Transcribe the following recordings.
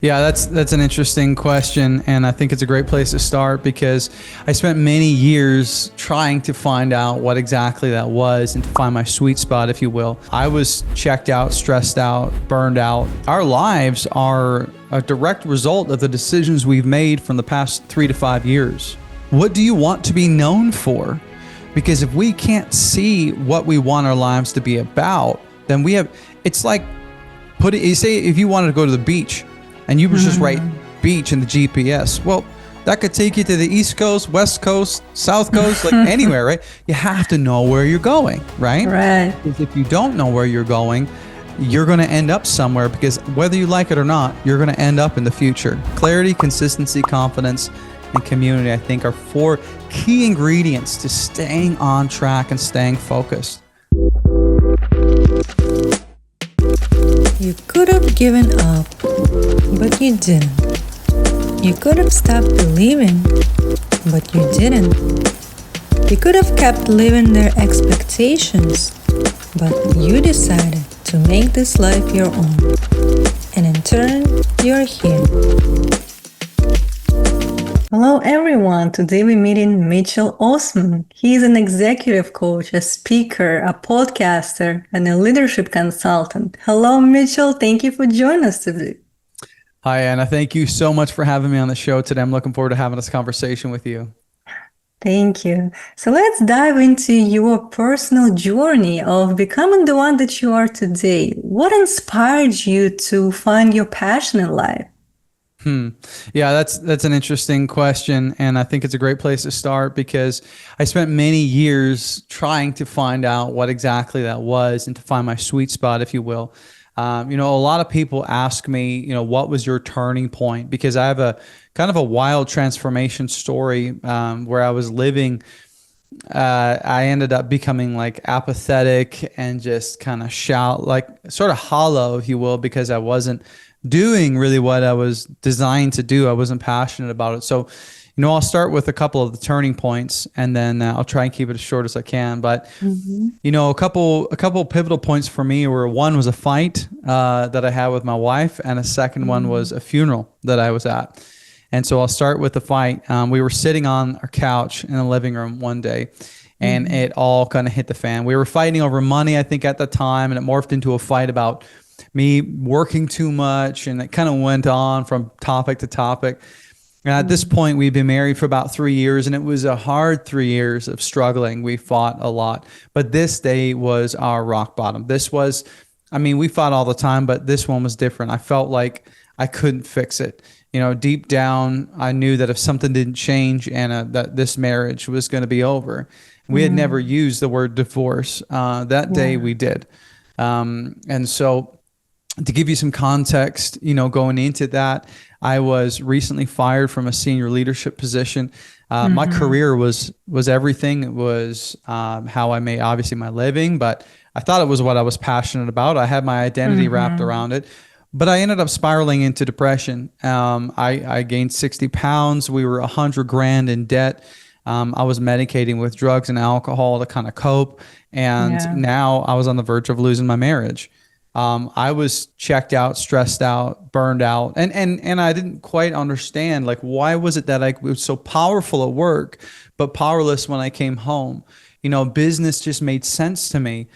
Yeah, that's an interesting question, and I think it's a great place to start because I spent many years trying to find out what exactly that was and to find my sweet spot, if you will. I was checked out, stressed out, burned out. Our lives are a direct result of the decisions we've made from the past 3 to 5 years. What do you want to be known for? Because if we can't see what we want our lives to be about, then it's like you say if you wanted to go to the beach and you were just write beach in the GPS. Well, that could take you to the East Coast, West Coast, South Coast, like anywhere, right? You have to know where you're going, right? Right. Because if you don't know where you're going, you're going to end up somewhere because whether you like it or not, you're going to end up in the future. Clarity, consistency, confidence, and community, I think, are 4 key ingredients to staying on track and staying focused. You could have given up, but you didn't. You could have stopped believing, but you didn't. You could have kept living their expectations, but you decided to make this life your own. And in turn, you're here. Hello everyone, today we're meeting Mitchell Osmond. He is an executive coach, a speaker, a podcaster, and a leadership consultant. Hello Mitchell, thank you for joining us today. Hi, Anna. Thank you so much for having me on the show today. I'm looking forward to having this conversation with you. Thank you. So let's dive into your personal journey of becoming the one that you are today. What inspired you to find your passion in life? Yeah, that's an interesting question, and I think it's a great place to start because I spent many years trying to find out what exactly that was and to find my sweet spot, if you will. A lot of people ask me, what was your turning point? Because I have a kind of a wild transformation story where I was living. I ended up becoming like apathetic and just kind of sort of hollow, if you will, because I wasn't doing really what I was designed to do. I wasn't passionate about it. So, I'll start with a couple of the turning points and then I'll try and keep it as short as I can. But, a couple pivotal points for me were one was a fight that I had with my wife, and a second one was a funeral that I was at. And so I'll start with the fight. We were sitting on our couch in the living room one day, and it all kind of hit the fan. We were fighting over money, I think, at the time, and it morphed into a fight about me working too much, and it kind of went on from topic to topic. And at this point, we'd been married for about 3 years, and it was a hard 3 years of struggling. We fought a lot, but this day was our rock bottom. We fought all the time, but this one was different. I felt like I couldn't fix it. Deep down, I knew that if something didn't change, Anna, that this marriage was going to be over. We had never used the word divorce. That day we did. And so to give you some context, going into that, I was recently fired from a senior leadership position. My career was everything. It was how I made, obviously, my living, but I thought it was what I was passionate about. I had my identity wrapped around it, but I ended up spiraling into depression. I gained 60 pounds. We were $100,000 in debt. I was medicating with drugs and alcohol to kind of cope. And now I was on the verge of losing my marriage. I was checked out, stressed out, burned out, and I didn't quite understand, like, why was it that I was so powerful at work, but powerless when I came home? Business just made sense to me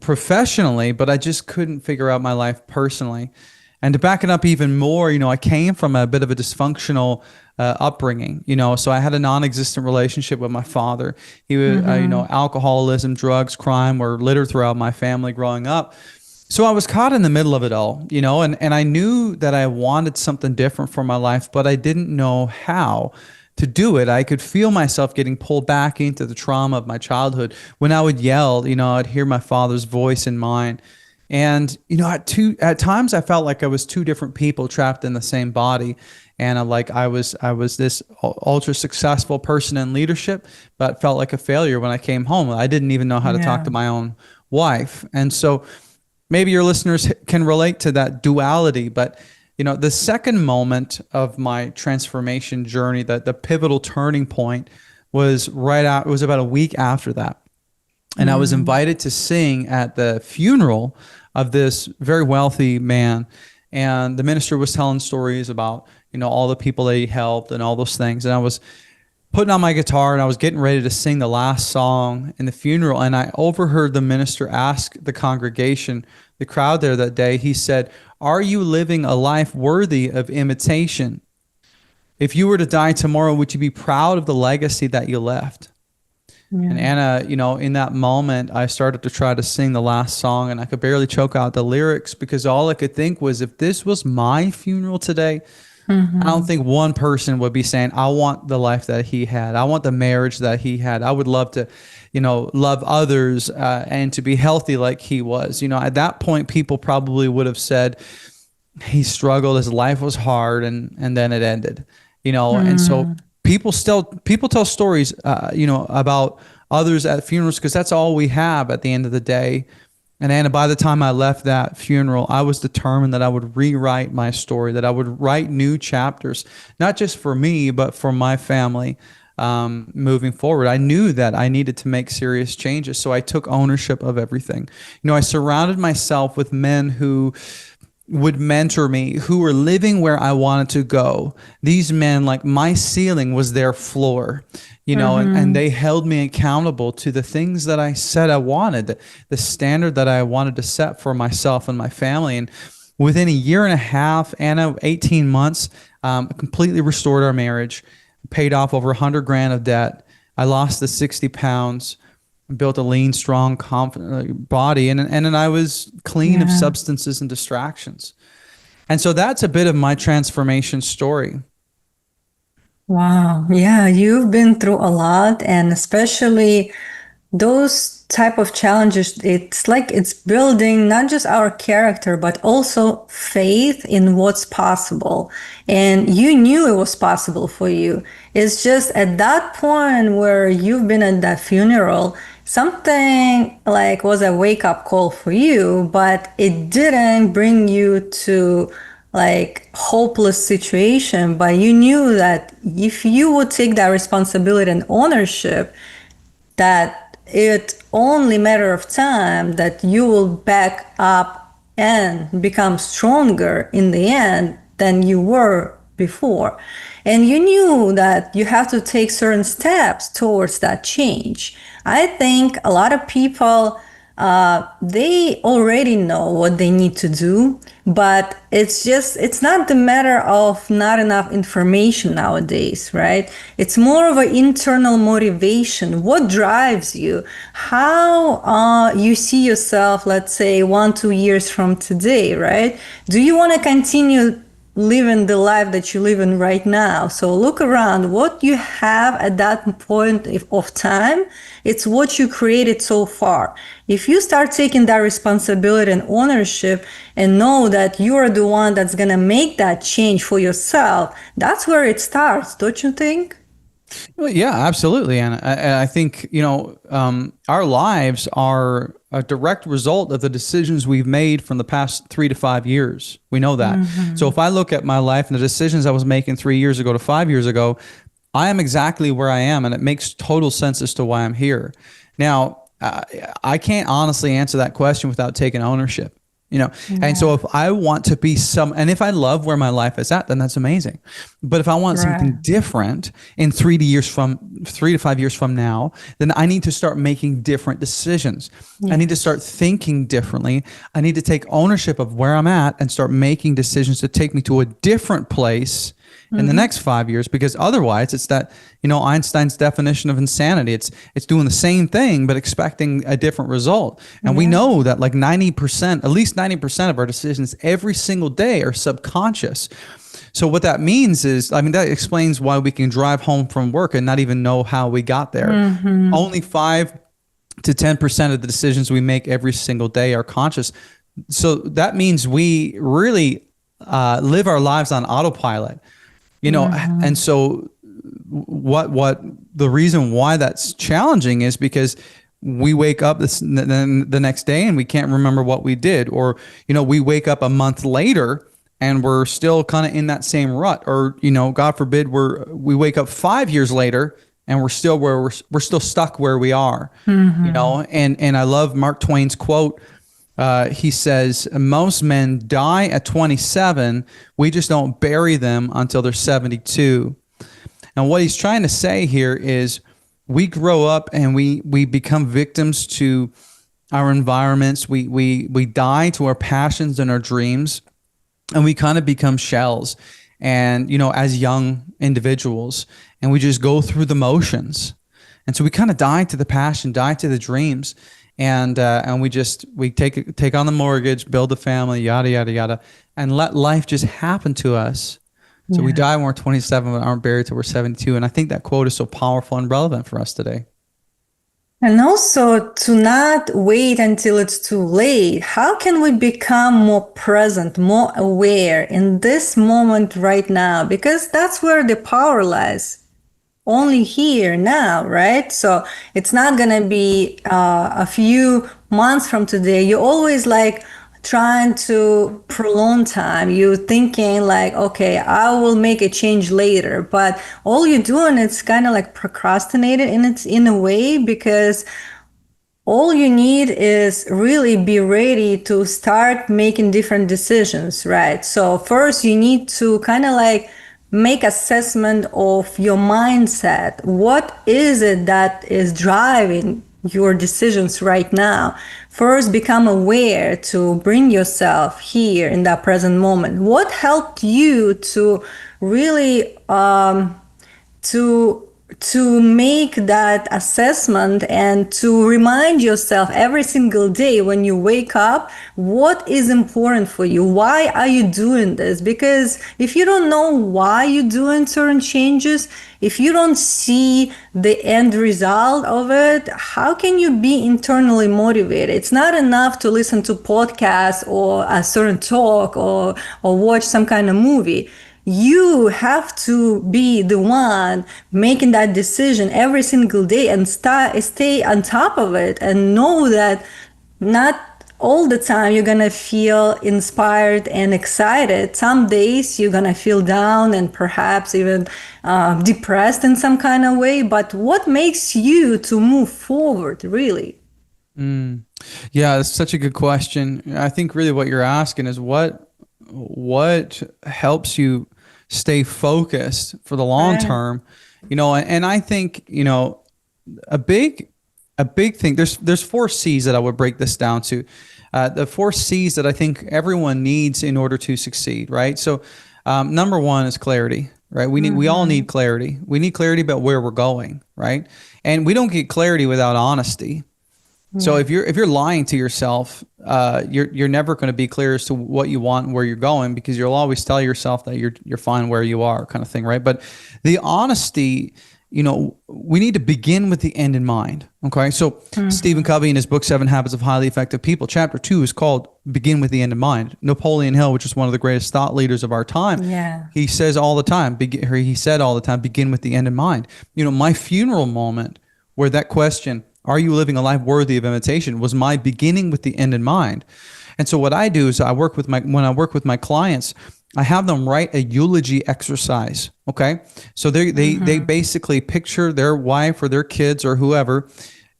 professionally, but I just couldn't figure out my life personally. And to back it up even more, I came from a bit of a dysfunctional upbringing, so I had a non-existent relationship with my father. He was, alcoholism, drugs, crime were littered throughout my family growing up. So I was caught in the middle of it all, and I knew that I wanted something different for my life, but I didn't know how to do it. I could feel myself getting pulled back into the trauma of my childhood. When I would yell, I'd hear my father's voice in mine. And, at times I felt like I was two different people trapped in the same body. And I was this ultra successful person in leadership, but felt like a failure when I came home. I didn't even know how to talk to my own wife. And so maybe your listeners can relate to that duality, but the second moment of my transformation journey, the pivotal turning point was it was about a week after that. And I was invited to sing at the funeral of this very wealthy man. and the minister was telling stories about, all the people that he helped and all those things. And I was putting on my guitar and I was getting ready to sing the last song in the funeral. And I overheard the minister ask the congregation, the crowd there that day, he said, "Are you living a life worthy of imitation? If you were to die tomorrow, would you be proud of the legacy that you left?" And Yeah. Anna, in that moment, I started to try to sing the last song and I could barely choke out the lyrics because all I could think was, if this was my funeral today, I don't think one person would be saying, "I want the life that he had. I want the marriage that he had. I would love to, love others and to be healthy like he was." At that point, people probably would have said, "He struggled. His life was hard, and then it ended." And so people tell stories, about others at funerals because that's all we have at the end of the day. And Anna, by the time I left that funeral, I was determined that I would rewrite my story, that I would write new chapters, not just for me, but for my family moving forward. I knew that I needed to make serious changes. So I took ownership of everything. I surrounded myself with men who would mentor me, who were living where I wanted to go. These men, like, my ceiling was their floor, and they held me accountable to the things that I said I wanted, the standard that I wanted to set for myself and my family. And within a year and a half, Anna, 18 months, completely restored our marriage, paid off over 100 grand of debt. I lost the 60 pounds, built a lean, strong, confident body, and then I was clean of substances and distractions. And so that's a bit of my transformation story. Wow. Yeah, you've been through a lot, and especially those type of challenges, it's like it's building not just our character, but also faith in what's possible. And you knew it was possible for you. It's just at that point where you've been at that funeral, something like was a wake-up call for you, but it didn't bring you to like hopeless situation. But you knew that if you would take that responsibility and ownership, that it only matter of time that you will back up and become stronger in the end than you were before. And you knew that you have to take certain steps towards that change. I think a lot of people, they already know what they need to do, but it's not the matter of not enough information nowadays, right? It's more of an internal motivation. What drives you? How you see yourself, let's say 1-2 years from today, right? Do you want to continue living the life that you live in right now? So look around. What you have at that point of time, it's what you created so far. If you start taking that responsibility and ownership and know that you are the one that's going to make that change for yourself, that's where it starts, don't you think? Well, yeah, absolutely. And I think, our lives are a direct result of the decisions we've made from the past 3 to 5 years. We know that. So if I look at my life and the decisions I was making 3 years ago to 5 years ago, I am exactly where I am. And it makes total sense as to why I'm here. Now, I can't honestly answer that question without taking ownership. And so if I want to be and if I love where my life is at, then that's amazing. But if I want something different in 3 to 5 years from now, then I need to start making different decisions. I need to start thinking differently. I need to take ownership of where I'm at and start making decisions to take me to a different place in the next 5 years, because otherwise it's that, Einstein's definition of insanity. It's doing the same thing, but expecting a different result. And we know that like 90%, at least 90% of our decisions every single day are subconscious. So what that means is, that explains why we can drive home from work and not even know how we got there. Only 5 to 10% of the decisions we make every single day are conscious. So that means we really live our lives on autopilot. And so what the reason why that's challenging is because we wake up the next day and we can't remember what we did, or, we wake up a month later and we're still kind of in that same rut, or, God forbid, we wake up 5 years later and we're still we're still stuck where we are, and I love Mark Twain's quote, He says most men die at 27. We just don't bury them until they're 72. And what he's trying to say here is we grow up and we become victims to our environments. We die to our passions and our dreams, and we kind of become shells. And, as young individuals, and we just go through the motions. And so we kind of die to the passion, die to the dreams. And we take on the mortgage, build a family, yada, yada, yada, and let life just happen to us. So we die when we're 27, but aren't buried till we're 72. And I think that quote is so powerful and relevant for us today. And also to not wait until it's too late. How can we become more present, more aware in this moment right now? Because that's where the power lies. Only here now, right? So it's not going to be a few months from today. You're always like trying to prolong time. You're thinking like, okay, I will make a change later. But all you're doing is kind of like procrastinating in a way, because all you need is really be ready to start making different decisions, right? So first you need to kind of like make assessment of your mindset. What is it that is driving your decisions right now? First, become aware to bring yourself here in that present moment. What helped you to really to make that assessment and to remind yourself every single day when you wake up what is important for you? Why are you doing this? Because if you don't know why you're doing certain changes, if you don't see the end result of it, how can you be internally motivated? It's not enough to listen to podcasts or a certain talk or watch some kind of movie. You have to be the one making that decision every single day and stay on top of it, and know that not all the time you're gonna feel inspired and excited. Some days you're gonna feel down and perhaps even depressed in some kind of way. But what makes you to move forward, really? Yeah, that's such a good question. I think really what you're asking is what helps you stay focused for the long term, and I think, a big thing, there's 4 C's that I would break this down to. The 4 C's that I think everyone needs in order to succeed, right? So number 1 is clarity, right? We all need clarity. We need clarity about where we're going, right? And we don't get clarity without honesty. So if you're lying to yourself, you're never going to be clear as to what you want and where you're going, because you'll always tell yourself that you're fine where you are, kind of thing, right? But the honesty, we need to begin with the end in mind. Okay, so Stephen Covey in his book 7 Habits of Highly Effective People, chapter 2 is called "Begin with the End in Mind." Napoleon Hill, which is one of the greatest thought leaders of our time, he says all the time, he said all the time, begin with the end in mind. My funeral moment, where that question, are you living a life worthy of imitation, was my beginning with the end in mind. And so what I do is when I work with my clients, I have them write a eulogy exercise. Okay. So they basically picture their wife or their kids or whoever,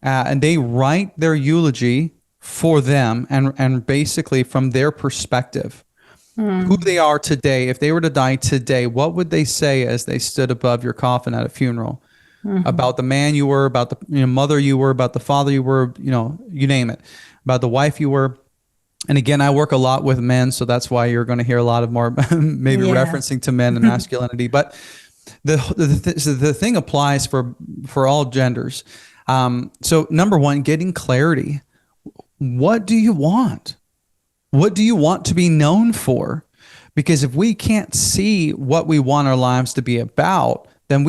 and they write their eulogy for them and basically from their perspective, who they are today. If they were to die today, what would they say as they stood above your coffin at a funeral? About the man you were, about the mother you were, about the father you were, you name it, about the wife you were. And again, I work a lot with men, so that's why you're going to hear a lot of more maybe referencing to men and masculinity. But the thing applies for all genders. So number 1, getting clarity. What do you want? What do you want to be known for? Because if we can't see what we want our lives to be about, then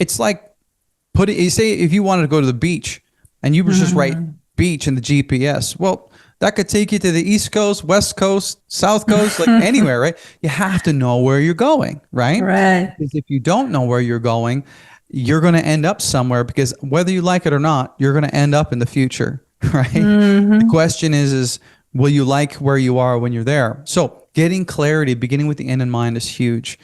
it's like, say if you wanted to go to the beach and you were just write beach in the GPS, well, that could take you to the East Coast, West Coast, South Coast, like anywhere, right? You have to know where you're going, right? Right. Because if you don't know where you're going, you're going to end up somewhere, because whether you like it or not, you're going to end up in the future, right? The question is will you like where you are when you're there? So getting clarity, beginning with the end in mind, is huge.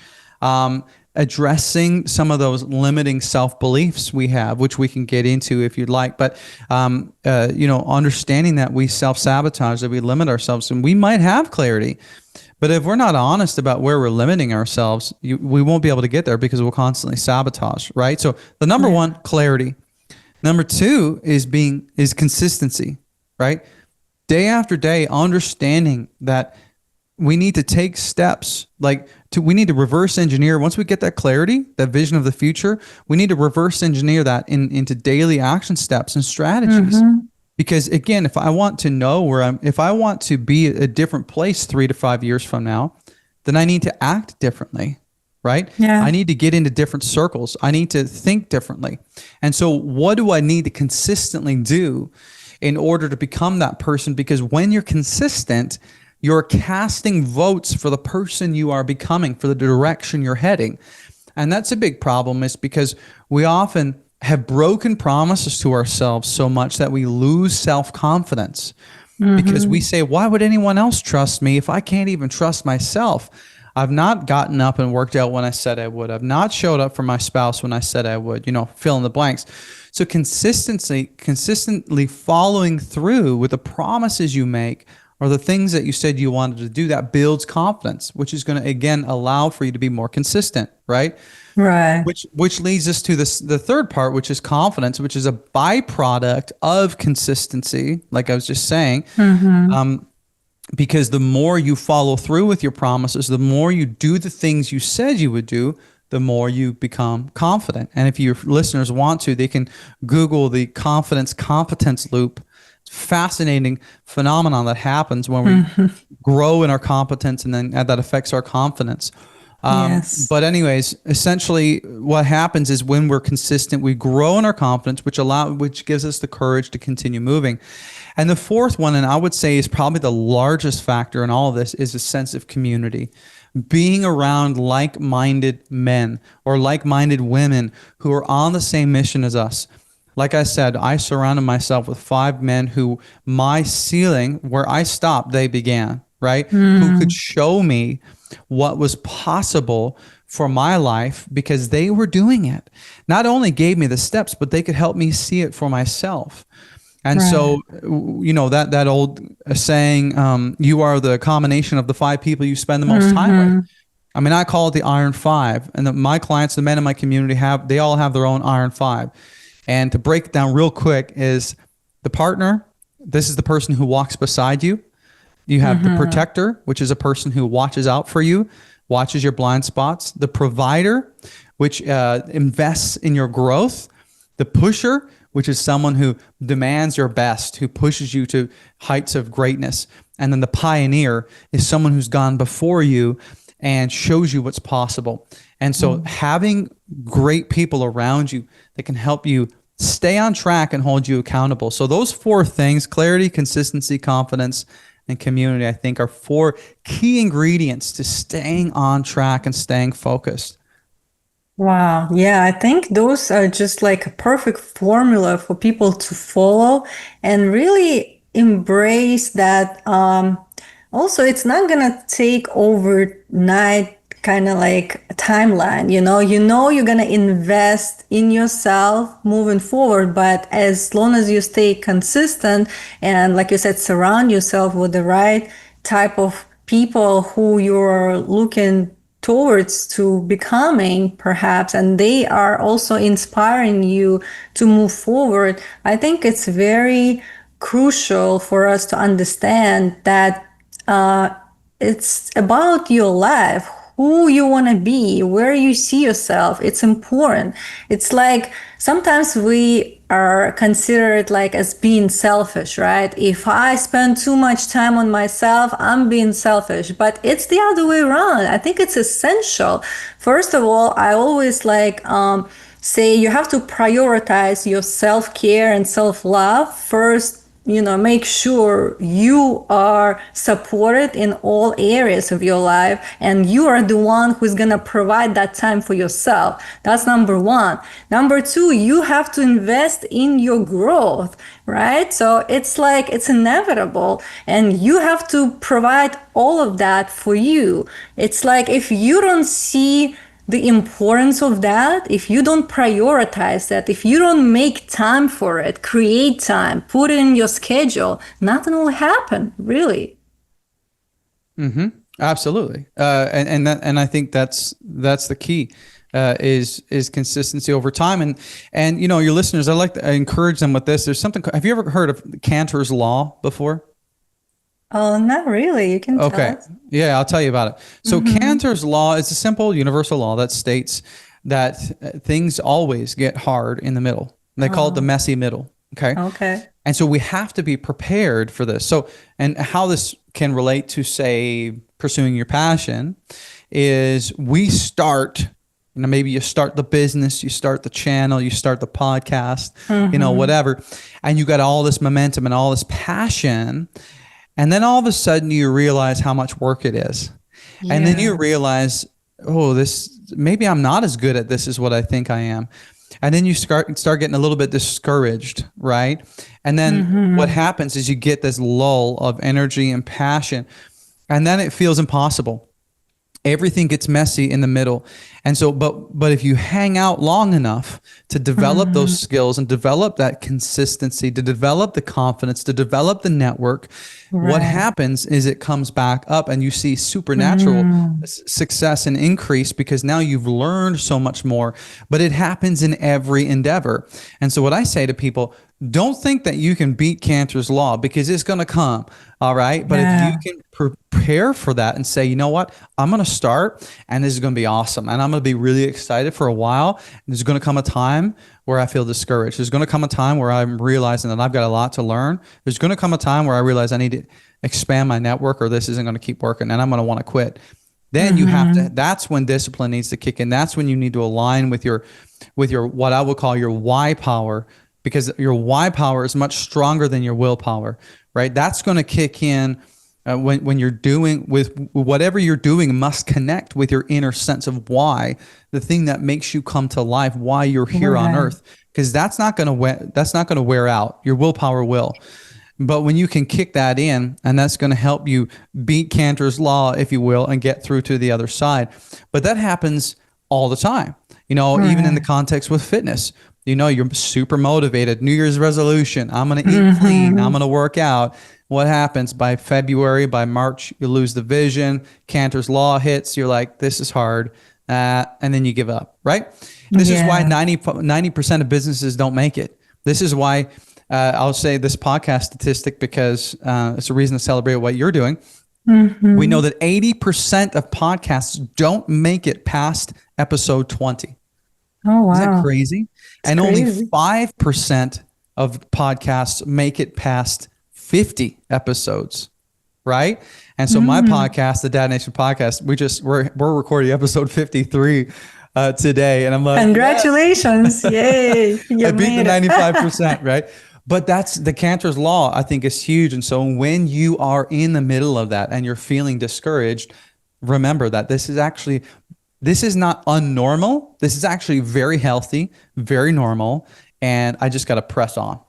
addressing some of those limiting self-beliefs we have, which we can get into if you'd like. But, understanding that we self-sabotage, that we limit ourselves, and we might have clarity. But if we're not honest about where we're limiting ourselves, we won't be able to get there because we'll constantly sabotage, right? So the number one, clarity. Number two is consistency, right? Day after day, understanding that we need to take steps, we need to reverse engineer. Once we get that clarity, that vision of the future, we need to reverse engineer that into daily action steps and strategies. Because again, if I want to know if I want to be a different place 3 to 5 years from now, then I need to act differently, right? Yeah. I need to get into different circles. I need to think differently. And so what do I need to consistently do in order to become that person? Because when you're consistent, you're casting votes for the person you are becoming, for the direction you're heading. And that's a big problem, is because we often have broken promises to ourselves so much that we lose self-confidence because we say, why would anyone else trust me if I can't even trust myself? I've not gotten up and worked out when I said I would. I've not showed up for my spouse when I said I would, fill in the blanks. So consistently following through with the promises you make or the things that you said you wanted to do, that builds confidence, which is going to, again, allow for you to be more consistent, right? Right. Which leads us to the third part, which is confidence, which is a byproduct of consistency, like I was just saying. Because the more you follow through with your promises, the more you do the things you said you would do, the more you become confident. And if your listeners want to, they can Google the confidence competence loop. Fascinating phenomenon that happens when we grow in our competence, and then that affects our confidence. Yes. But anyways, essentially what happens is when we're consistent, we grow in our confidence, which gives us the courage to continue moving. And the fourth one, and I would say is probably the largest factor in all of this, is a sense of community. Being around like-minded men or like-minded women who are on the same mission as us. Like I said, I surrounded myself with 5 men who my ceiling, where I stopped, they began, right? Who could show me what was possible for my life because they were doing it. Not only gave me the steps, but they could help me see it for myself. And so, that old saying, you are the combination of the 5 people you spend the most time with. I mean, I call it the Iron 5. And my clients, the men in my community, they all have their own Iron 5. And to break it down real quick is the partner. This is the person who walks beside you. You have the protector, which is a person who watches out for you, watches your blind spots. The provider, which invests in your growth. The pusher, which is someone who demands your best, who pushes you to heights of greatness. And then the pioneer is someone who's gone before you and shows you what's possible. And so having great people around you that can help you stay on track and hold you accountable. So those 4 things, clarity, consistency, confidence, and community, I think are 4 key ingredients to staying on track and staying focused. Wow. Yeah, I think those are just like a perfect formula for people to follow and really embrace that. Also, it's not gonna take overnight kind of like a timeline, you're gonna invest in yourself moving forward, but as long as you stay consistent and, like you said, surround yourself with the right type of people who you're looking towards to becoming, perhaps, and they are also inspiring you to move forward, I think it's very crucial for us to understand that it's about your life, who you want to be, where you see yourself. It's important. It's like sometimes we are considered like as being selfish, right? If I spend too much time on myself, I'm being selfish, but it's the other way around. I think it's essential. First of all, I always say you have to prioritize your self-care and self-love first. Make sure you are supported in all areas of your life and you are the one who's going to provide that time for yourself. That's number 1. Number 2, you have to invest in your growth, right? So it's inevitable and you have to provide all of that for you. It's like if you don't see the importance of that, if you don't prioritize that, if you don't make time for it, create time, put it in your schedule, nothing will happen, really. Mm-hmm. Absolutely. And I think that's the key, is consistency over time. And your listeners, I like to encourage them with this. There's something. Have you ever heard of Cantor's Law before? Oh, not really. You can tell Okay. us. Yeah, I'll tell you about it. So Cantor's Law is a simple universal law that states that things always get hard in the middle. They call it the messy middle. Okay. Okay. And so we have to be prepared for this. So, and how this can relate to, say, pursuing your passion is we start, maybe you start the business, you start the channel, you start the podcast, whatever, and you got all this momentum and all this passion. And then all of a sudden you realize how much work it is. Yeah. And then you realize, oh, maybe I'm not as good at this as what I think I am. And then you start getting a little bit discouraged, right? And then what happens is you get this lull of energy and passion, and then it feels impossible. Everything gets messy in the middle. And so, but if you hang out long enough to develop those skills and develop that consistency, to develop the confidence, to develop the network, what happens is it comes back up and you see supernatural success and increase, because now you've learned so much more. But it happens in every endeavor. And so what I say to people, don't think that you can beat Cantor's Law, because it's going to come. All right. But if you can prepare for that and say, you know what, I'm going to start and this is going to be awesome. And I'm going to be really excited for a while. And there's going to come a time where I feel discouraged. There's going to come a time where I'm realizing that I've got a lot to learn. There's going to come a time where I realize I need to expand my network, or this isn't going to keep working and I'm going to want to quit. Then you have to, that's when discipline needs to kick in. That's when you need to align with your, what I would call your why power, because your why power is much stronger than your willpower, right? That's going to kick in when you're doing, with whatever you're doing must connect with your inner sense of why, the thing that makes you come to life, why you're here on earth, because that's not going to wear out. Your willpower will. But when you can kick that in, and that's going to help you beat Cantor's Law, if you will, and get through to the other side. But that happens all the time, even in the context with fitness. You're super motivated. New Year's resolution. I'm going to eat clean. I'm going to work out. What happens by February, by March, you lose the vision. Cantor's Law hits. You're like, this is hard. And then you give up, right? This is why 90% of businesses don't make it. This is why I'll say this podcast statistic, because it's a reason to celebrate what you're doing. We know that 80% of podcasts don't make it past episode 20. Oh, wow. Isn't that crazy? It's and crazy. Only 5% of podcasts make it past 50 episodes, right? And so my podcast, the Dad Nation podcast, we're recording episode 53 today. And I'm like, congratulations. Yay. I beat the 95%, right? But that's the Cantor's Law, I think, is huge. And so when you are in the middle of that and you're feeling discouraged, remember that this is not unnormal. This is actually very healthy, very normal. And I just got to press on.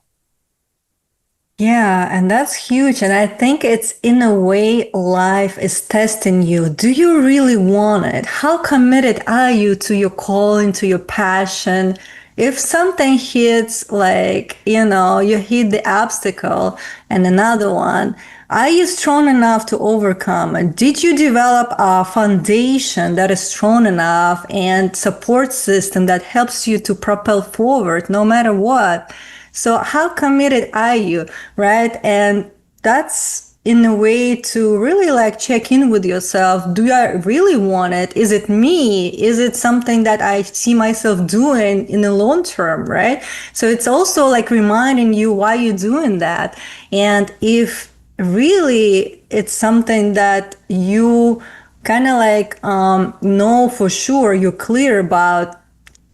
Yeah, and that's huge. And I think it's, in a way, life is testing you. Do you really want it? How committed are you to your calling, to your passion? If something hits, like, you hit the obstacle and another one, are you strong enough to overcome? And did you develop a foundation that is strong enough and support system that helps you to propel forward no matter what? So how committed are you, right? And that's, in a way, to really check in with yourself. Do I really want it? Is it me? Is it something that I see myself doing in the long term, right? So it's also reminding you why you're doing that. And if really it's something that you kind of know for sure, you're clear about,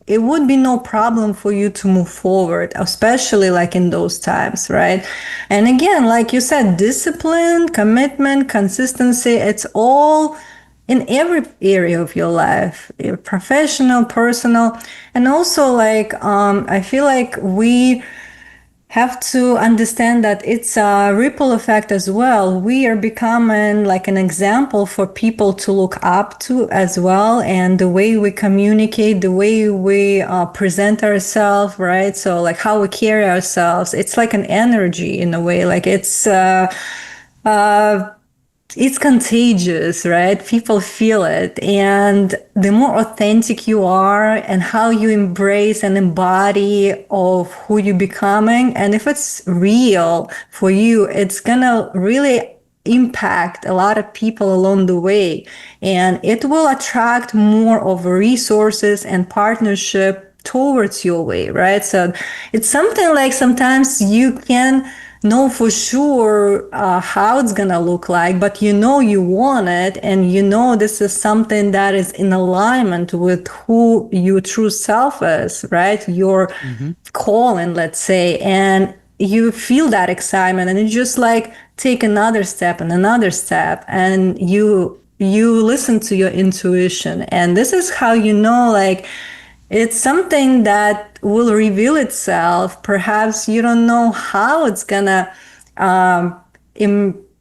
it would be no problem for you to move forward, especially in those times, right? And again, like you said, discipline, commitment, consistency, it's all in every area of your life, professional, personal. And also I feel we have to understand that it's a ripple effect as well. We are becoming like an example for people to look up to as well. And the way we communicate, the way we present ourselves, right? So, like how we carry ourselves, it's like an energy in a way. Like uh, it's contagious, right? People feel it. And the more authentic you are and how you embrace and embody of who you're becoming, and if it's real for you, it's gonna really impact a lot of people along the way. And it will attract more of resources and partnership towards your way, right? So it's something like sometimes you can know for sure how it's gonna look like, but you know you want it, and you know this is something that is in alignment with who your true self is, right? Your Hmm. calling, let's say, and you feel that excitement, and you just like take another step and another step, and you listen to your intuition, and this is how you know like it's something that will reveal itself. Perhaps you don't know how it's gonna, um,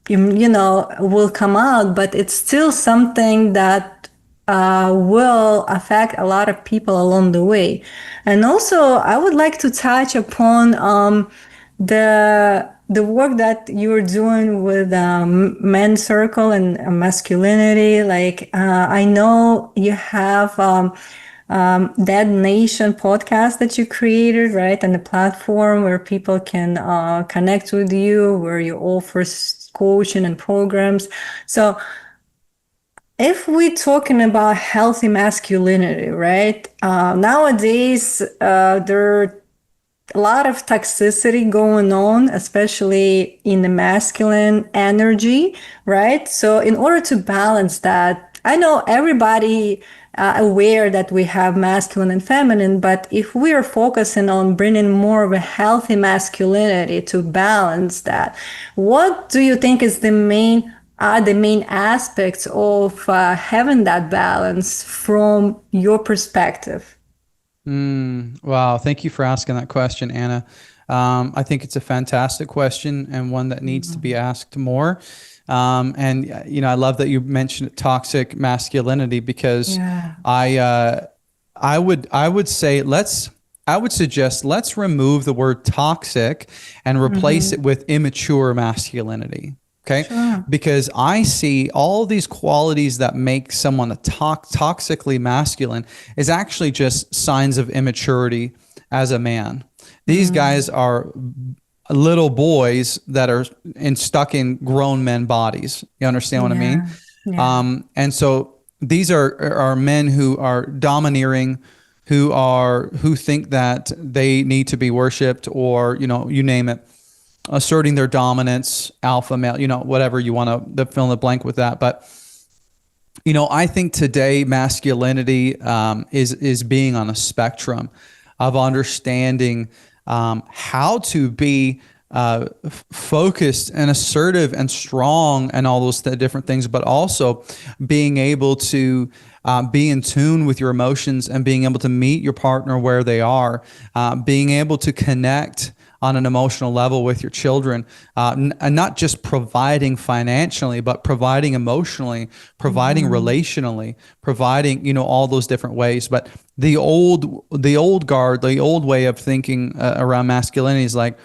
will come out, but it's still something that will affect a lot of people along the way. And also, I would like to touch upon the work that you're doing with men's circle and masculinity. Like I know you have that Nation podcast that you created, right? And the platform where people can connect with you, where you offer coaching and programs. So if we're talking about healthy masculinity, right? Nowadays, there are a lot of toxicity going on, especially in the masculine energy, right? So in order to balance that, I know everybody aware that we have masculine and feminine, but if we are focusing on bringing more of a healthy masculinity to balance that, what do you think is the main aspects of having that balance from your perspective? Wow. Thank you for asking that question, Anna. I think it's a fantastic question and one that needs to be asked more. I love that you mentioned toxic masculinity because Yeah. I, uh, I would say I would suggest let's remove the word toxic and replace it with immature masculinity. Okay. Sure. Because I see all these qualities that make someone toxically masculine is actually just signs of immaturity as a man. These guys are little boys that are stuck in grown men bodies. You understand what I mean? Yeah. Yeah. And so these are men who are domineering, who think that they need to be worshipped, or you name it, asserting their dominance, alpha male, whatever you want to fill in the blank with that. But I think today masculinity is being on a spectrum of understanding how to be focused and assertive and strong and all those different things, but also being able to be in tune with your emotions and being able to meet your partner where they are, being able to connect on an emotional level with your children, and not just providing financially, but providing emotionally, providing relationally, providing, all those different ways. But the old guard, the old way of thinking around masculinity is like,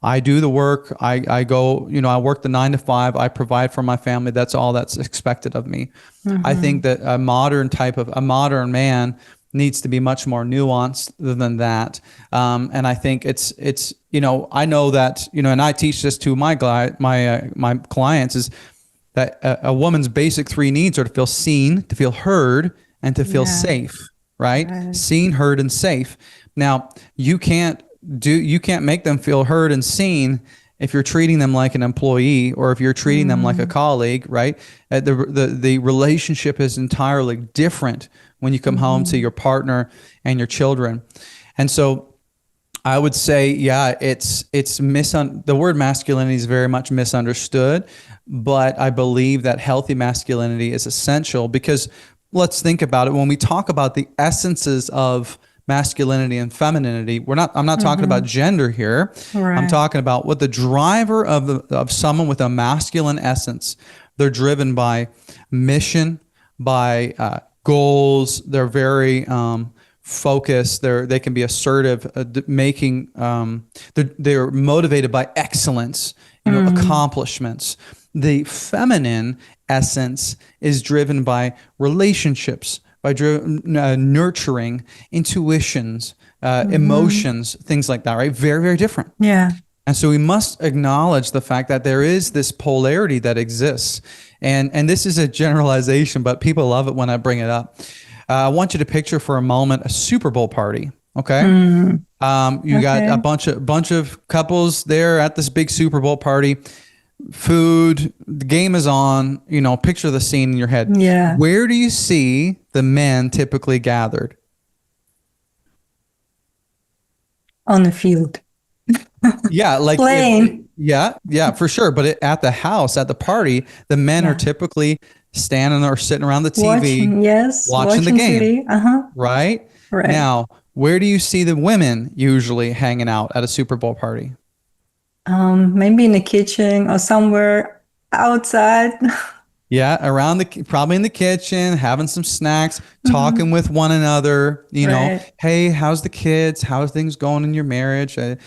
I do the work. I go, I work the 9 to 5. I provide for my family. That's all that's expected of me. I think that a modern man needs to be much more nuanced than that. And I think it's I know that, and I teach this to my clients, is that a woman's basic 3 needs are to feel seen, to feel heard, and to feel Yeah. safe, right? Right. Seen, heard, and safe. Now, you can't make them feel heard and seen if you're treating them like an employee, or if you're treating them like a colleague, right? The relationship is entirely different when you come home to your partner and your children. And so I would say, yeah, the word masculinity is very much misunderstood, but I believe that healthy masculinity is essential because let's think about it. When we talk about the essences of masculinity and femininity, I'm not talking about Mm-hmm. gender here. I'm Right. talking about what the driver of someone with a masculine essence. They're driven by mission, by goals. They're very focused. They can be assertive, making. They're motivated by excellence. Mm. Accomplishments. The feminine essence is driven by relationships, by nurturing, intuitions, Mm-hmm. emotions, things like that. Right? Very, very different. Yeah. And so we must acknowledge the fact that there is this polarity that exists. And this is a generalization, but people love it when I bring it up. I want you to picture for a moment a Super Bowl party. Okay. Mm. You got a Okay. bunch of couples there at this big Super Bowl party. Food, the game is on. Picture the scene in your head. Yeah. Where do you see the men typically gathered? On the field. Yeah, like Playing. yeah, for sure. But at the house, at the party, the men are Yeah. typically standing or sitting around the TV Watching. Yes. watching the Watching game, TV. Uh-huh. right? Right. Now, where do you see the women usually hanging out at a Super Bowl party? Maybe in the kitchen or somewhere outside. Yeah, around probably in the kitchen, having some snacks, talking Hmm. with one another. Right. Hey, how's the kids? How's things going in your marriage? And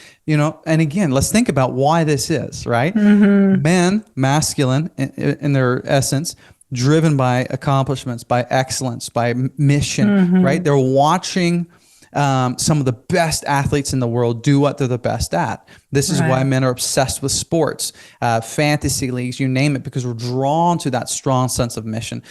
again, let's think about why this is, right? Mm-hmm. Men, masculine in their essence, driven by accomplishments, by excellence, by mission, right? Mm-hmm. They're watching some of the best athletes in the world do what they're the best at. This is why Right. men are obsessed with sports, fantasy leagues, you name it, because we're drawn to that strong sense of mission.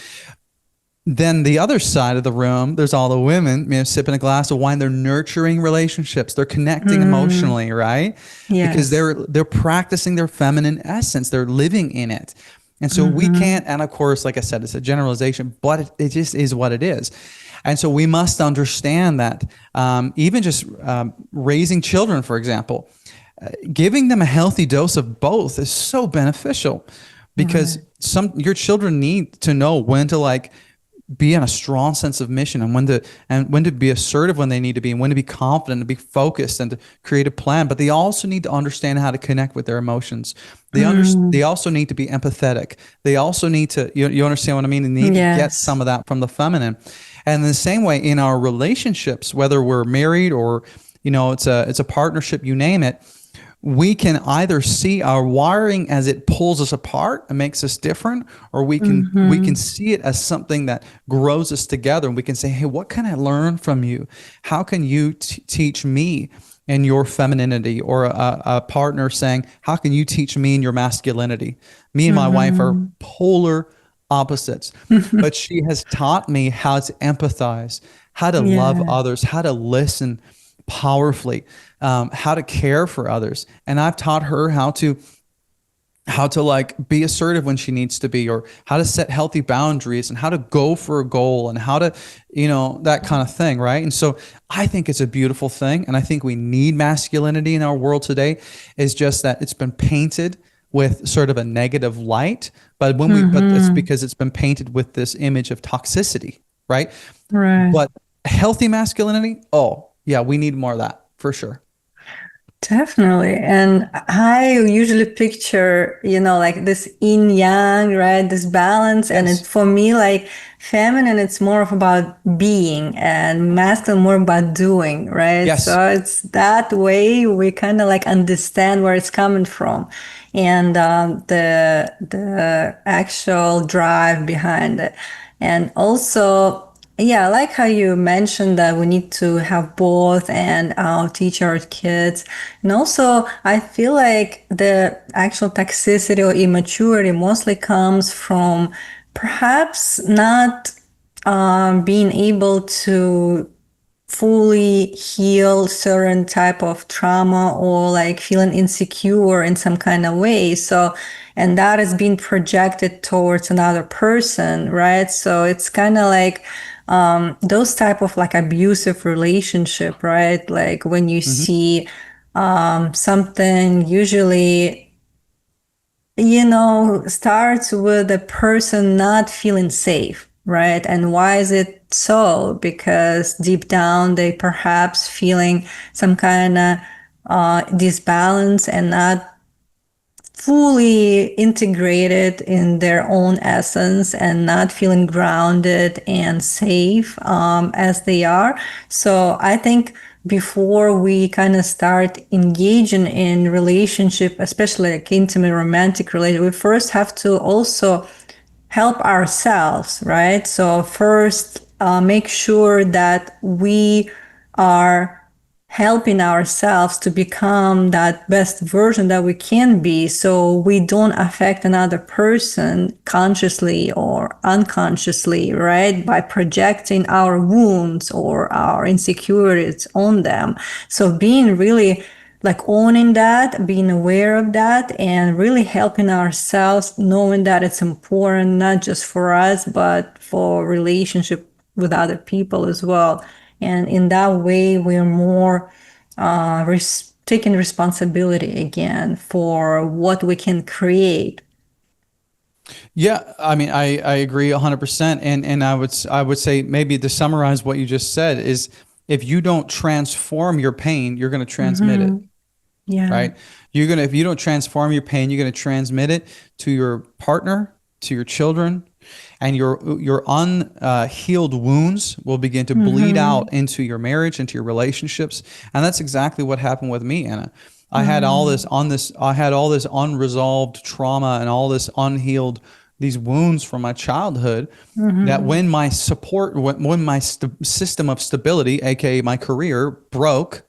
Then the other side of the room, there's all the women, sipping a glass of wine. They're nurturing relationships. They're connecting Mm. emotionally, right? Because Yes. they're practicing their feminine essence. They're living in it. And so we Mm-hmm. can't, and of course, like I said, it's a generalization, but it just is what it is. And so we must understand that even just raising children, for example, giving them a healthy dose of both is so beneficial because Right. your children need to know when to like be in a strong sense of mission and when to be assertive when they need to be and when to be confident and be focused and to create a plan. But they also need to understand how to connect with their emotions. They Mm. also need to be empathetic. They also need to you understand what I mean? They need to get Yes. some of that from the feminine. And in the same way in our relationships, whether we're married or it's a partnership, you name it, we can either see our wiring as it pulls us apart and makes us different, or we can Mm-hmm. see it as something that grows us together. And we can say, hey, what can I learn from you? How can you teach me in your femininity? Or a partner saying, how can you teach me in your masculinity? Me and my wife are Mm-hmm. polar opposites, but she has taught me how to empathize, how to love Yeah. others, how to listen powerfully, how to care for others. And I've taught her how to like be assertive when she needs to be, or how to set healthy boundaries and how to go for a goal and how to, that kind of thing. Right. And so I think it's a beautiful thing. And I think we need masculinity in our world today. Is just that it's been painted with sort of a negative light, but it's Mm-hmm. because it's been painted with this image of toxicity. Right. Right. But healthy masculinity, oh, yeah, we need more of that for sure. Definitely. And I usually picture, like this yin yang, right? This balance. And Yes. it for me, like feminine, it's more of about being and masculine more about doing, right? Yes. So it's that way we kind of like understand where it's coming from and the actual drive behind it. And also, yeah, I like how you mentioned that we need to have both and teach our kids. And also, I feel like the actual toxicity or immaturity mostly comes from perhaps not being able to fully heal certain type of trauma or like feeling insecure in some kind of way. So, and that is being projected towards another person, right? So it's kind of like those type of like abusive relationship, right? Like when you Hmm. see something usually starts with a person not feeling safe, right? And why is it so? Because deep down, they perhaps feeling some kind of disbalance and not fully integrated in their own essence and not feeling grounded and safe as they are. So I think before we kind of start engaging in relationship, especially like intimate romantic relationship, we first have to also help ourselves, right? So first, make sure that we are helping ourselves to become that best version that we can be, so we don't affect another person consciously or unconsciously, right? By projecting our wounds or our insecurities on them. So being really like owning that, being aware of that, and really helping ourselves, knowing that it's important not just for us, but for relationship with other people as well. And in that way, we're more taking responsibility again for what we can create. Yeah, I mean, I agree 100%. And I would say maybe to summarize what you just said is if you don't transform your pain, you're going to transmit it, Yeah. right? If you don't transform your pain, you're going to transmit it to your partner, to your children, and your unhealed wounds will begin to bleed out into your marriage, into your relationships. And that's exactly what happened with me, Anna. I had all this unresolved trauma and all this unhealed these wounds from my childhood that when my support when my system of stability, aka my career, broke,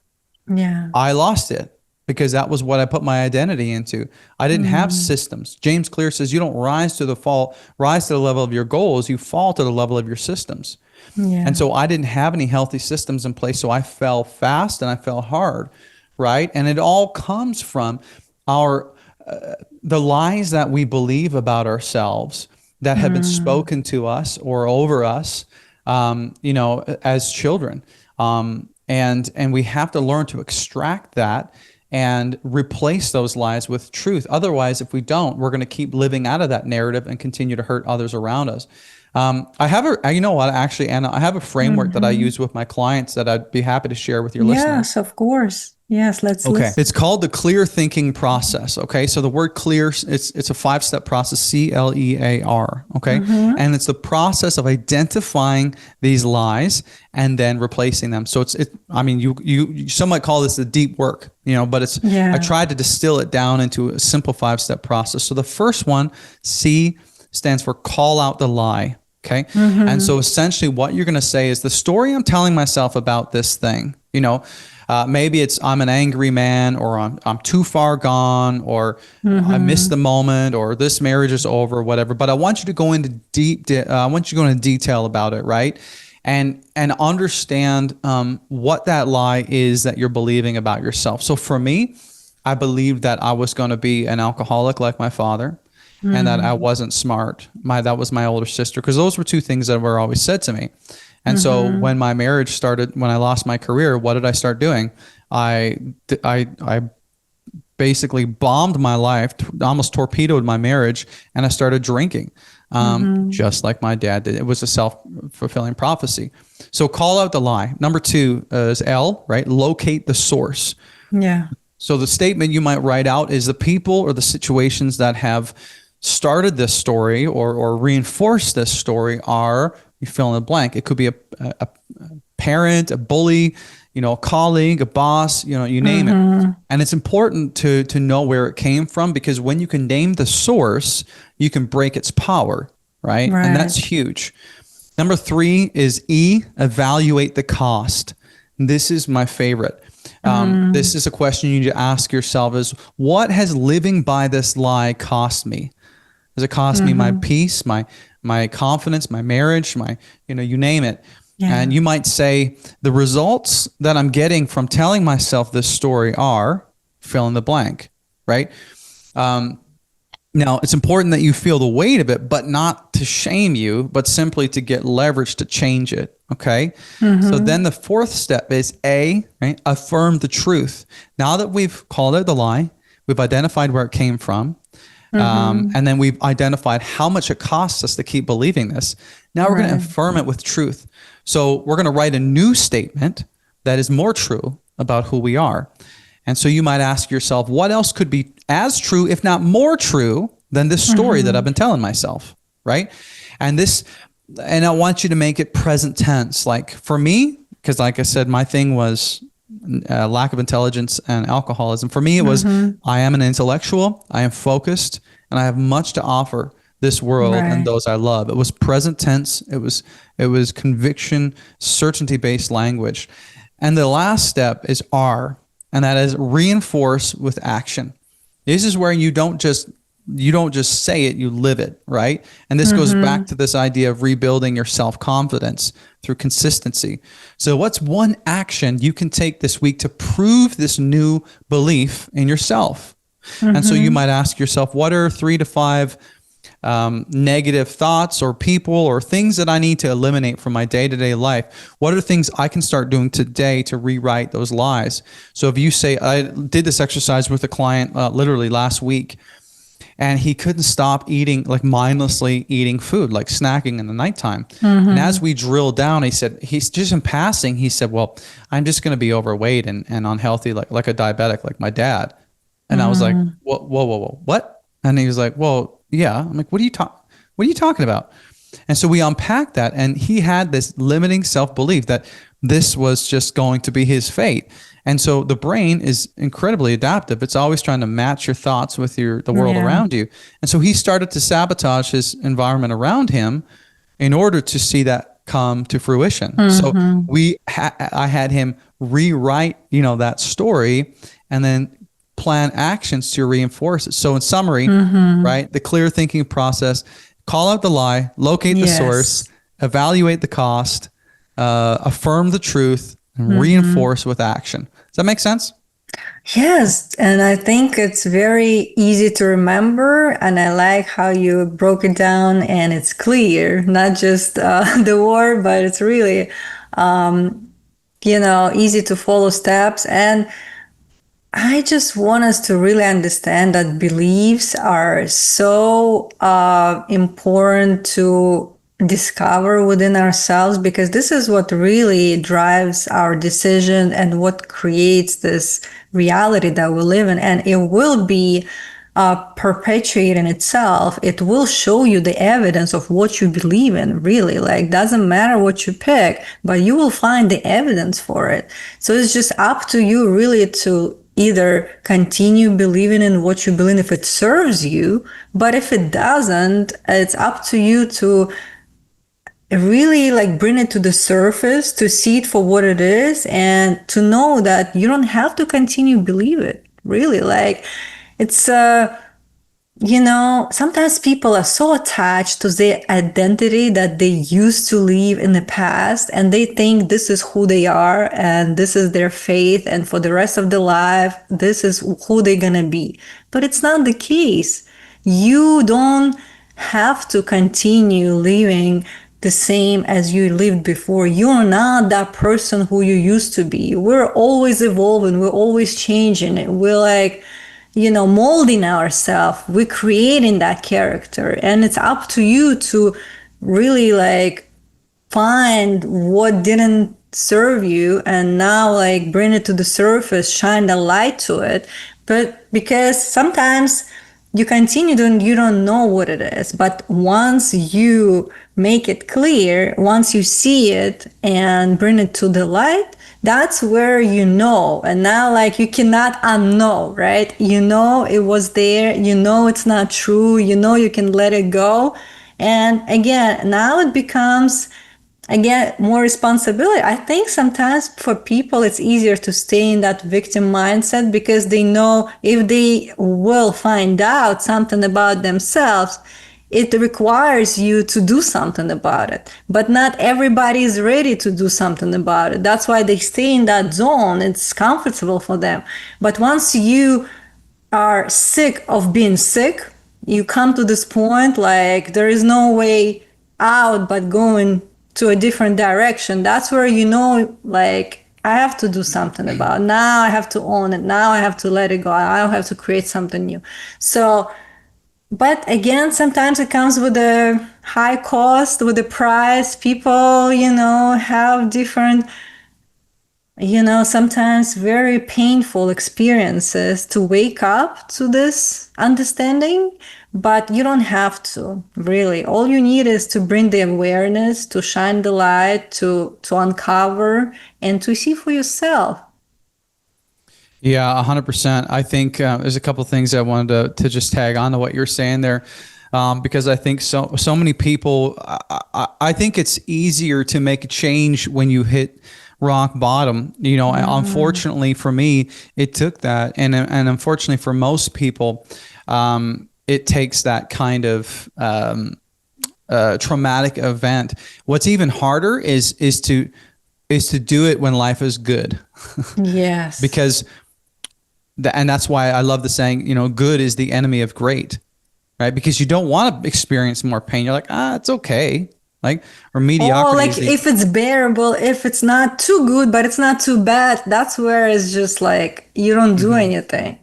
Yeah. I lost it because that was what I put my identity into. I didn't have systems. James Clear says you don't rise to the level of your goals, you fall to the level of your systems. And Yeah. so I didn't have any healthy systems in place. So I fell fast and I fell hard, right? And it all comes from our the lies that we believe about ourselves that have been spoken to us or over us, as children. And we have to learn to extract that and replace those lies with truth. Otherwise, if we don't, we're going to keep living out of that narrative and continue to hurt others around us. I have you know what, actually, Anna, I have a framework that I use with my clients that I'd be happy to share with your listeners. Yes, of course. Yes, let's Okay. listen. It's called the clear thinking process. Okay. So the word clear, it's a 5-step process, CLEAR. Okay. And it's the process of identifying these lies and then replacing them. So I mean, some might call this the deep work, but I tried to distill it down into a simple 5-step process. So the first one, C, stands for call out the lie. Okay. And so essentially what you're going to say is the story I'm telling myself about this thing, maybe it's I'm an angry man, or I'm too far gone, or I missed the moment, or this marriage is over, or whatever. But I want you to go into I want you to go into detail about it, right? And understand what that lie is that you're believing about yourself. So for me, I believed that I was going to be an alcoholic like my father, and that I wasn't smart. That was my older sister, because those were two things that were always said to me. And so when my marriage started, when I lost my career, what did I start doing? I basically bombed my life, almost torpedoed my marriage, and I started drinking, just like my dad did. It was a self-fulfilling prophecy. So call out the lie. Number 2 is L, right? Locate the source. Yeah. So the statement you might write out is the people or the situations that have started this story or reinforced this story are, you fill in the blank. It could be a parent, a bully, a colleague, a boss, you name it. And it's important to know where it came from, because when you can name the source, you can break its power, right? And that's huge. Number 3 is E, evaluate the cost. This is my favorite. This is a question you need to ask yourself is, what has living by this lie cost me? Does it cost me my peace, my confidence, my marriage, you name it. Yeah. And you might say, the results that I'm getting from telling myself this story are, fill in the blank, right? Now, it's important that you feel the weight of it, but not to shame you, but simply to get leverage to change it, okay? So then the 4th step is A, right? Affirm the truth. Now that we've called out the lie, we've identified where it came from, Mm-hmm. And then we've identified how much it costs us to keep believing this. Now we're going to Right. affirm it with truth. So we're going to write a new statement that is more true about who we are. And so you might ask yourself, what else could be as true, if not more true, than this story that I've Mm-hmm. been telling myself, right? And this, and I want you to make it present tense. Like for me, because like I said, my thing was lack of intelligence and alcoholism. For me, it was Mm-hmm. I am an intellectual, I am focused, and I have much to offer this world and Right. those I love. It was present tense. It was conviction, certainty based language. And the last step is R, and that is reinforce with action. This is where you don't just say it, you live it, right? And this goes back Mm-hmm. to this idea of rebuilding your self-confidence through consistency. So what's one action you can take this week to prove this new belief in yourself? And so you Mm-hmm. might ask yourself, what are 3 to 5 negative thoughts or people or things that I need to eliminate from my day-to-day life? What are things I can start doing today to rewrite those lies? So if you say, I did this exercise with a client literally last week, and he couldn't stop eating, like mindlessly eating food, like snacking in the nighttime. And as Mm-hmm. we drilled down, he said, he's just in passing, he said, well, I'm just going to be overweight and unhealthy, like a diabetic, like my dad. And I was like, Mm-hmm. whoa, what? And he was like, well, yeah. I'm like, what are you talking about? And so we unpacked that, and he had this limiting self-belief that this was just going to be his fate. And so the brain is incredibly adaptive. It's always trying to match your thoughts with the world Yeah. around you. And so he started to sabotage his environment around him in order to see that come to fruition. So Mm-hmm. I had him rewrite, that story, and then plan actions to reinforce it. So in summary, Mm-hmm. right, the clear thinking process: call out the lie, locate the source, Yes. evaluate the cost, affirm the truth, and Mm-hmm. reinforce with action. Does that make sense? Yes, and I think it's very easy to remember, and I like how you broke it down, and it's clear, not just the word, but it's really, easy to follow steps. And I just want us to really understand that beliefs are so important to discover within ourselves, because this is what really drives our decision and what creates this reality that we live in. And it will be perpetuating itself. It will show you the evidence of what you believe in, really. Like, doesn't matter what you pick, but you will find the evidence for it. So it's just up to you, really, to either continue believing in what you believe if it serves you, but if it doesn't, it's up to you to really like bring it to the surface, to see it for what it is, and to know that you don't have to continue believe it, really. Like, it's sometimes people are so attached to their identity that they used to live in the past, and they think this is who they are and this is their faith, and for the rest of their life, this is who they're gonna be. But it's not the case. You don't have to continue living the same as you lived before. You're not that person who you used to be. We're always evolving, we're always changing. We're like, molding ourselves, we're creating that character. And it's up to you to really like find what didn't serve you and now like bring it to the surface, shine the light to it. But because sometimes you continue doing, you don't know what it is. But once you make it clear, once you see it and bring it to the light, that's where you know. And now, like, you cannot unknow, right? You know it was there, you know it's not true, you know you can let it go. And again, now it becomes, again, more responsibility. I think sometimes for people it's easier to stay in that victim mindset because they know if they will find out something about themselves, it requires you to do something about it. But not everybody is ready to do something about it. That's why they stay in that zone. It's comfortable for them. But once you are sick of being sick, you come to this point like there is no way out but going to a different direction. That's where like, I have to do something about it. Now I have to own it. Now I have to let it go. I have to create something new. So But again, sometimes it comes with a high cost, with the price. People, have different, sometimes very painful experiences to wake up to this understanding. But you don't have to, really. All you need is to bring the awareness, to shine the light, to uncover, and to see for yourself. Yeah, 100%. I think there's a couple of things I wanted to just tag on to what you're saying there, because I think so many people. I think it's easier to make a change when you hit rock bottom. Unfortunately for me, it took that, and unfortunately for most people, it takes that kind of traumatic event. What's even harder is to do it when life is good. Yes. Because and that's why I love the saying, good is the enemy of great, right? Because you don't want to experience more pain. You're like, it's okay. Like, or mediocrity. Oh, like if it's bearable, if it's not too good, but it's not too bad, that's where it's just like you don't do anything.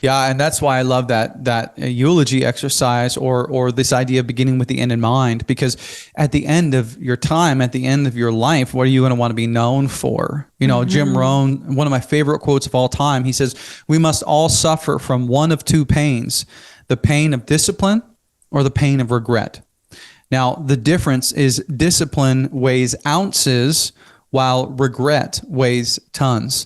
Yeah, and that's why I love that eulogy exercise, or this idea of beginning with the end in mind. Because at the end of your time, at the end of your life, what are you going to want to be known for? Jim Rohn, one of my favorite quotes of all time, he says, "We must all suffer from one of two pains: the pain of discipline or the pain of regret." Now, the difference is discipline weighs ounces while regret weighs tons.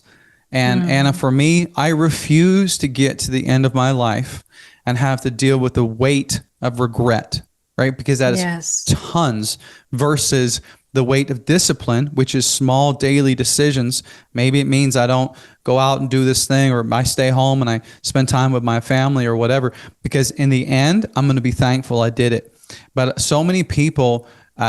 And Anna, for me, I refuse to get to the end of my life and have to deal with the weight of regret, right? Because that is tons versus the weight of discipline, which is small daily decisions. Maybe it means I don't go out and do this thing, or I stay home and I spend time with my family or whatever, because in the end, I'm going to be thankful I did it. But so many people,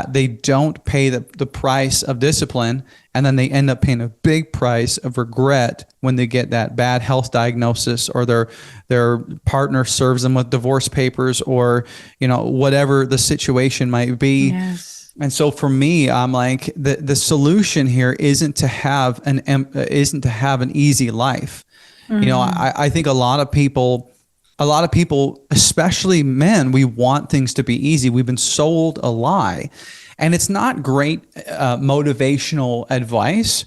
they don't pay the price of discipline, and then they end up paying a big price of regret when they get that bad health diagnosis, or their partner serves them with divorce papers, or whatever the situation might be. Yes. And so for me, I'm like, the solution here isn't to have an easy life. I think a lot of people, especially men, we want things to be easy. We've been sold a lie. And it's not great motivational advice,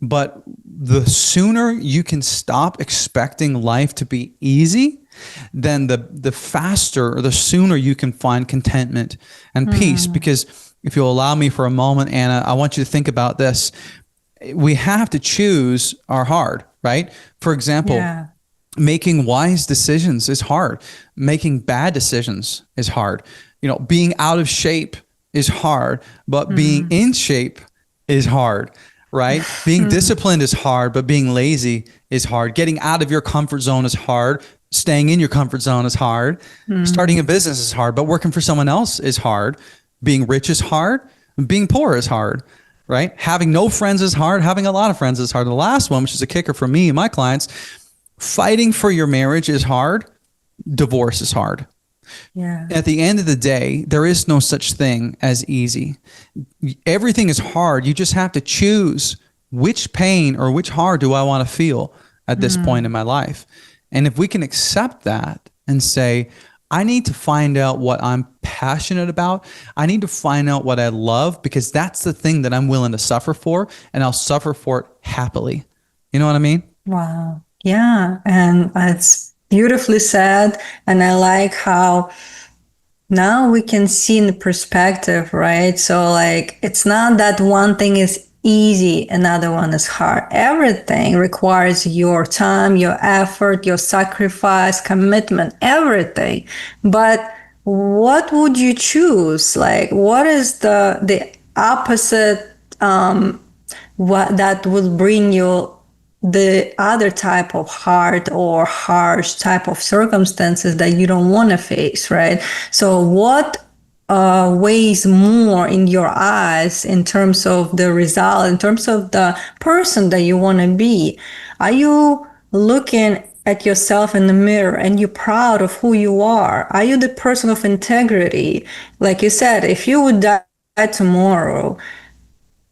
but the sooner you can stop expecting life to be easy, then the faster, or the sooner you can find contentment and peace. Because if you'll allow me for a moment, Anna, I want you to think about this. We have to choose our hard, right? For example, making wise decisions is hard. Making bad decisions is hard. Being out of shape is hard, but being in shape is hard, right? Being disciplined is hard, but being lazy is hard. Getting out of your comfort zone is hard. Staying in your comfort zone is hard. Starting a business is hard, but working for someone else is hard. Being rich is hard. Being poor is hard, right? Having no friends is hard. Having a lot of friends is hard. And the last one, which is a kicker for me and my clients, fighting for your marriage is hard. Divorce is hard. Yeah. At the end of the day, there is no such thing as easy. Everything is hard. You just have to choose which pain or which hard do I want to feel at this point in my life. And if we can accept that and say, I need to find out what I'm passionate about. I need to find out what I love, because that's the thing that I'm willing to suffer for, and I'll suffer for it happily. You know what I mean? Wow. Yeah. And it's beautifully said. And I like how now we can see in the perspective, right? So like, it's not that one thing is easy, another one is hard. Everything requires your time, your effort, your sacrifice, commitment, everything. But what would you choose? Like, what is the opposite, what that will bring you the other type of hard or harsh type of circumstances that you don't want to face, right? So what weighs more in your eyes in terms of the result, in terms of the person that you want to be? Are you looking at yourself in the mirror and you're proud of who you are? Are you the person of integrity? Like you said, if you would die tomorrow,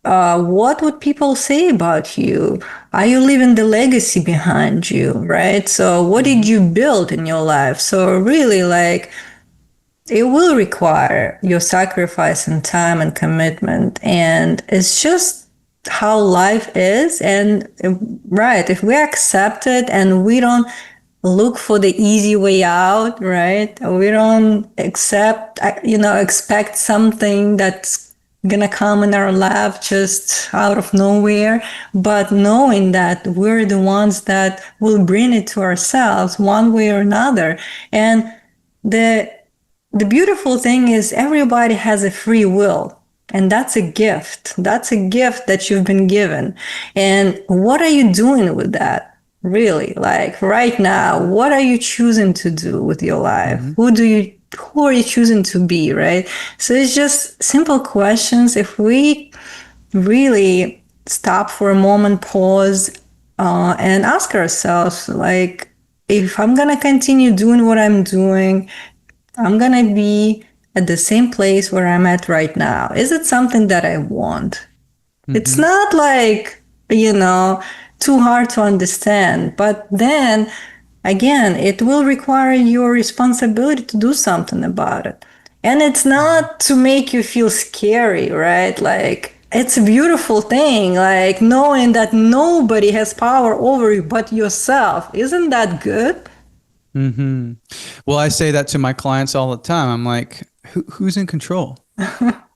what would people say about you? Are you leaving the legacy behind you, right? So what did you build in your life? So really, like, it will require your sacrifice and time and commitment. And it's just how life is. And right, if we accept it and we don't look for the easy way out, right? We don't expect something that's gonna come in our lap just out of nowhere, but knowing that we're the ones that will bring it to ourselves one way or another. And the the beautiful thing is everybody has a free will. And that's a gift. That's a gift that you've been given. And what are you doing with that? Really? Like right now, what are you choosing to do with your life? Who are you choosing to be, right? So it's just simple questions. If we really stop for a moment, pause, and ask ourselves, like, if I'm gonna continue doing what I'm doing, I'm gonna be at the same place where I'm at right now. Is it something that I want? It's not like, too hard to understand. But then again, it will require your responsibility to do something about it. And it's not to make you feel scary, right? Like, it's a beautiful thing, like knowing that nobody has power over you but yourself. Isn't that good? Well, I say that to my clients all the time. I'm like, who's in control?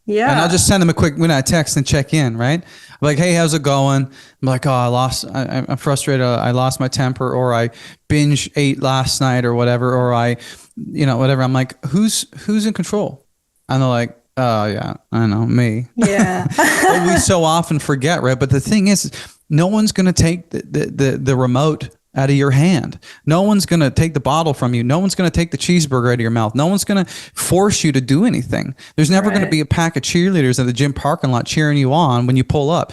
Yeah. And I'll just send them a quick, when I text and check in, right? I'm like, hey, how's it going? I'm like, oh, I'm frustrated. I lost my temper, or I binge ate last night, or whatever, or whatever. I'm like, who's in control? And they're like, oh yeah, I know, me. Yeah. But we so often forget, right? But the thing is, no one's going to take the remote out of your hand. No one's going to take the bottle from you. No one's going to take the cheeseburger out of your mouth. No one's going to force you to do anything. There's never going to be a pack of cheerleaders at the gym parking lot cheering you on when you pull up.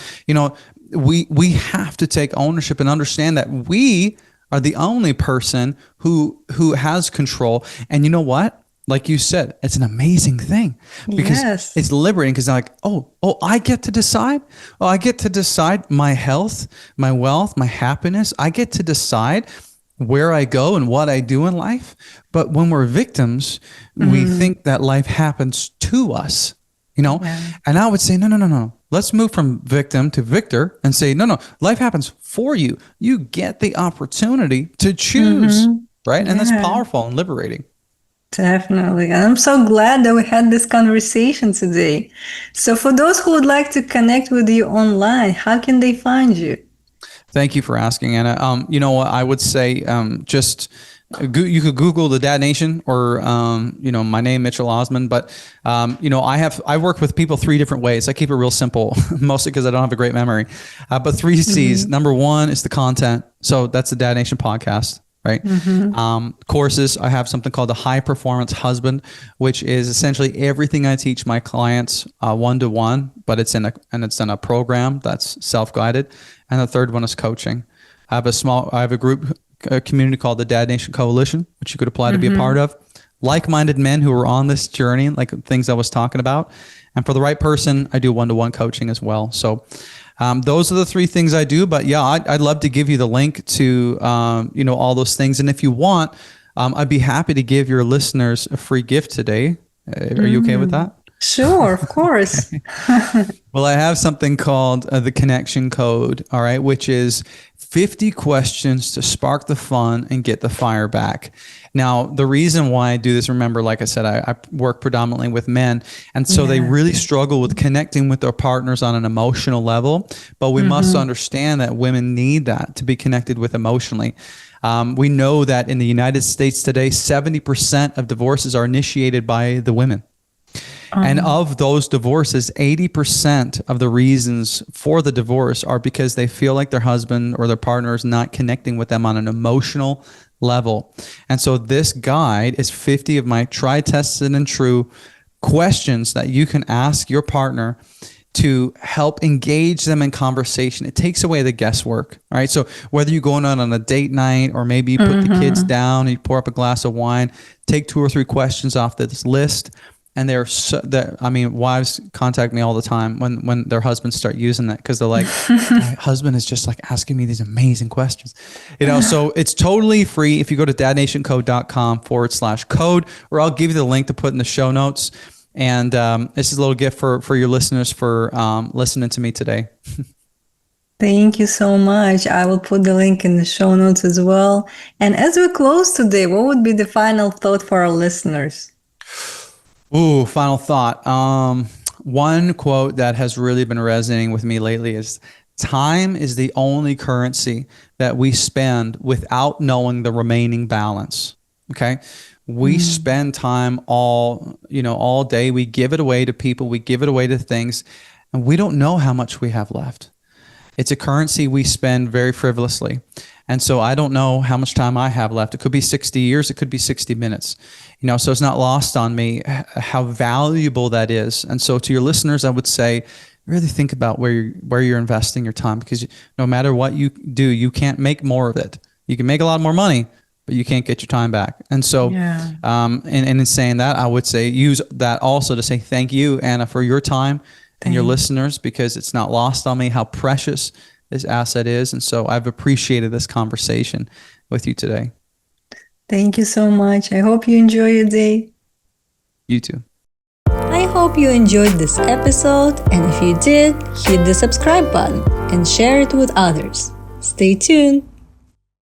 We have to take ownership and understand that we are the only person who has control. And you know what? Like you said, it's an amazing thing because it's liberating, because like, oh, I get to decide. Oh, I get to decide my health, my wealth, my happiness. I get to decide where I go and what I do in life. But when we're victims, we think that life happens to us, and I would say, no. Let's move from victim to victor and say, no, life happens for you. You get the opportunity to choose, right? And that's powerful and liberating. Definitely. And I'm so glad that we had this conversation today. So for those who would like to connect with you online, how can they find you? Thank you for asking, Anna. You know what I would say, you could Google the Dad Nation, or, my name, Mitchell Osmond. But, I work with people 3 different ways. I keep it real simple, mostly because I don't have a great memory. But 3 C's. Number 1 is the content. So that's the Dad Nation podcast. Right. Courses. I have something called the High Performance Husband, which is essentially everything I teach my clients 1-to-1, but it's in a program that's self-guided. And the third one is coaching. I have a group, a community called the Dad Nation Coalition, which you could apply to be a part of. Like-minded men who are on this journey, like things I was talking about. And for the right person, I do 1-to-1 coaching as well. So those are the 3 things I do. But yeah, I'd love to give you the link to, all those things. And if you want, I'd be happy to give your listeners a free gift today. Are you okay with that? Sure, of course. Well, I have something called the Connection Code, all right, which is 50 questions to spark the fun and get the fire back. Now, the reason why I do this, remember, like I said, I work predominantly with men. And so they really struggle with connecting with their partners on an emotional level. But we must understand that women need that to be connected with emotionally. We know that in the United States today, 70% of divorces are initiated by the women. And of those divorces, 80% of the reasons for the divorce are because they feel like their husband or their partner is not connecting with them on an emotional level. And so this guide is 50 of my tried, tested, and true questions that you can ask your partner to help engage them in conversation. It takes away the guesswork, right? So whether you're going on a date night, or maybe you put the kids down and you pour up a glass of wine, take 2 or 3 questions off this list And they're so that I mean, wives contact me all the time when their husbands start using that because they're like, my husband is just like asking me these amazing questions, So it's totally free if you go to dadnationcode.com/code, or I'll give you the link to put in the show notes. And this is a little gift for your listeners for listening to me today. Thank you so much. I will put the link in the show notes as well. And as we close today, what would be the final thought for our listeners? Ooh, final thought. One quote that has really been resonating with me lately is time is the only currency that we spend without knowing the remaining balance. Okay. We spend time all day. We give it away to people. We give it away to things, and we don't know how much we have left. It's a currency we spend very frivolously. And so I don't know how much time I have left. It could be 60 years. It could be 60 minutes. So it's not lost on me how valuable that is. And so to your listeners, I would say, really think about where you're investing your time, because no matter what you do, you can't make more of it. You can make a lot more money, but you can't get your time back. And so, and in saying that, I would say use that also to say thank you, Anna, for your time and your listeners, because it's not lost on me how precious this asset is. And so I've appreciated this conversation with you today. Thank you so much. I hope you enjoy your day. You too. I hope you enjoyed this episode, and if you did, hit the subscribe button and share it with others. Stay tuned.